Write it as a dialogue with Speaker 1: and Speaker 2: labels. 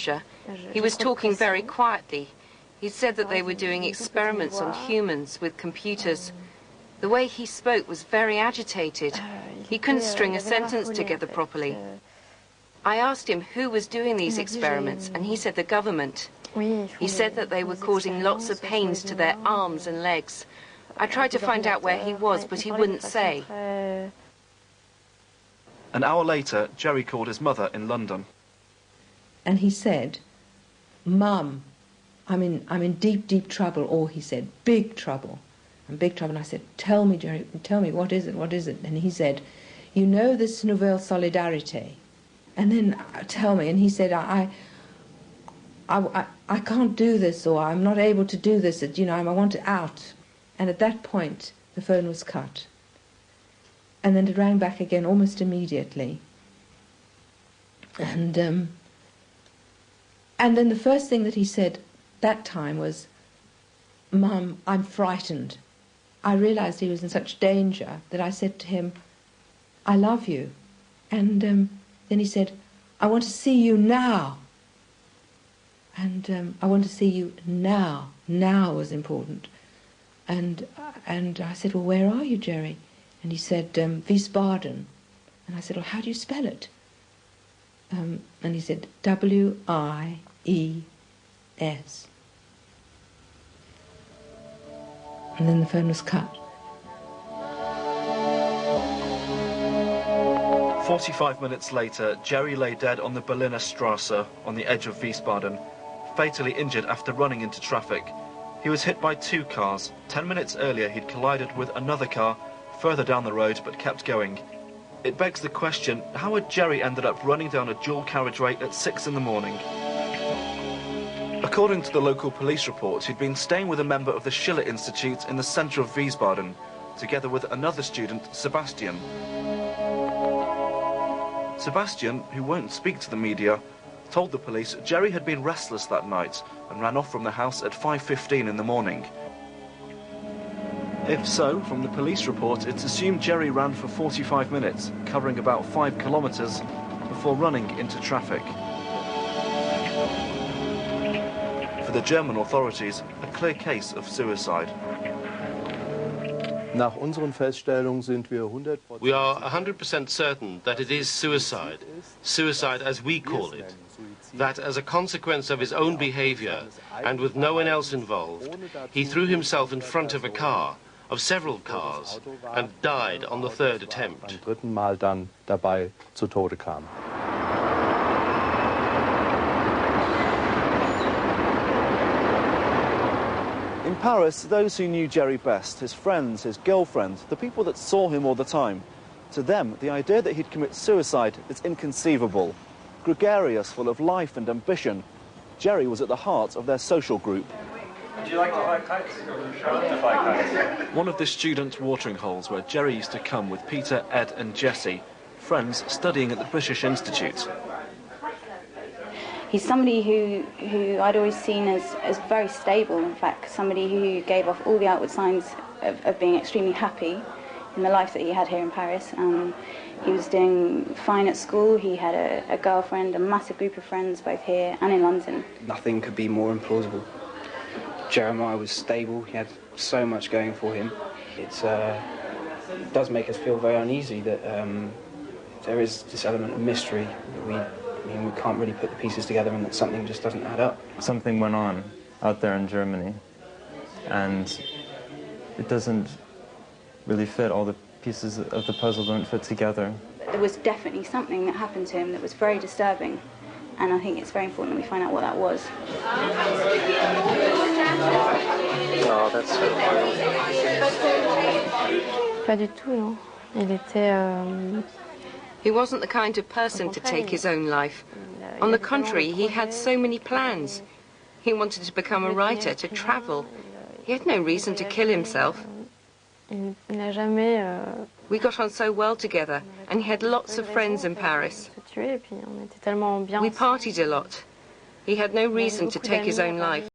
Speaker 1: lecture, he was talking very quietly. He said that they were doing experiments on humans with computers. The way he spoke was very agitated. He couldn't string a sentence together properly. I asked him who was doing these experiments, and he said the government. He said that they were causing lots of pains to their arms and legs. I tried to find out where he was, but he wouldn't say.
Speaker 2: An hour later, Jerry called his mother in London.
Speaker 3: And he said, "Mum, I'm in deep, deep trouble." Or he said, "Big trouble. I'm big trouble." And I said, "Tell me, Jerry, tell me, what is it, what is it?" And he said, "You know this Nouvelle Solidarité?" And then, "Tell me." And he said, I can't do this, or I'm not able to do this, you know, I want it out. And at that point, the phone was cut. And then it rang back again almost immediately. And then the first thing that he said that time was, "Mum, I'm frightened." I realized he was in such danger that I said to him, "I love you." And then he said, "I want to see you now." And I want to see you now. Now was important. And I said, "Well, where are you, Jerry?" And he said, "Wiesbaden." And I said, "Well, how do you spell it?" And he said, W-I-E-S. And then the phone was cut.
Speaker 2: 45 minutes later, Jerry lay dead on the Berliner Strasse on the edge of Wiesbaden, fatally injured after running into traffic. He was hit by 2 cars. 10 minutes earlier, he'd collided with another car further down the road, but kept going. It begs the question, how had Jerry ended up running down a dual carriageway at 6 in the morning? According to the local police reports, he'd been staying with a member of the Schiller Institute in the centre of Wiesbaden, together with another student, Sebastian. Sebastian, who won't speak to the media, told the police Jerry had been restless that night and ran off from the house at 5:15 in the morning. If so, from the police report, it's assumed Jerry ran for 45 minutes, covering about 5 kilometres, before running into traffic. For the German authorities, a clear case of suicide.
Speaker 4: We
Speaker 5: are 100% certain that it is suicide, suicide as we call it, that as a consequence of his own behaviour and with no one else involved, he threw himself in front of a car, of several cars, and died on the 3rd attempt.
Speaker 2: In Paris, those who knew Jerry best, his friends, his girlfriend, the people that saw him all the time, to them, the idea that he'd commit suicide is inconceivable. Gregarious, full of life and ambition, Jerry was at the heart of their social group.
Speaker 6: Do you like to fly kites?
Speaker 2: One of the student watering holes where Jerry used to come with Peter, Ed and Jessie, friends studying at the British Institute.
Speaker 7: He's somebody who I'd always seen as very stable, in fact, somebody who gave off all the outward signs of being extremely happy in the life that he had here in Paris. He was doing fine at school, he had a girlfriend, a massive group of friends both here and in London.
Speaker 8: Nothing could be more implausible. Jeremiah was stable, he had so much going for him. It does make us feel very uneasy that there is this element of mystery that we can't really put the pieces together and that something just doesn't add up.
Speaker 9: Something went on out there in Germany and it doesn't really fit. All the pieces of the puzzle don't fit together.
Speaker 7: There was definitely something that happened to him that was very disturbing, and I think it's very important that we find out what that was.
Speaker 6: Oh, that's so cute.
Speaker 10: Pas du tout, non. Il était...
Speaker 1: He wasn't the kind of person to take his own life. On the contrary, he had so many plans. He wanted to become a writer, to travel. He had no reason to kill himself. We got on so well together, and he had lots of friends in Paris. We partied a lot. He had no reason to take his own life.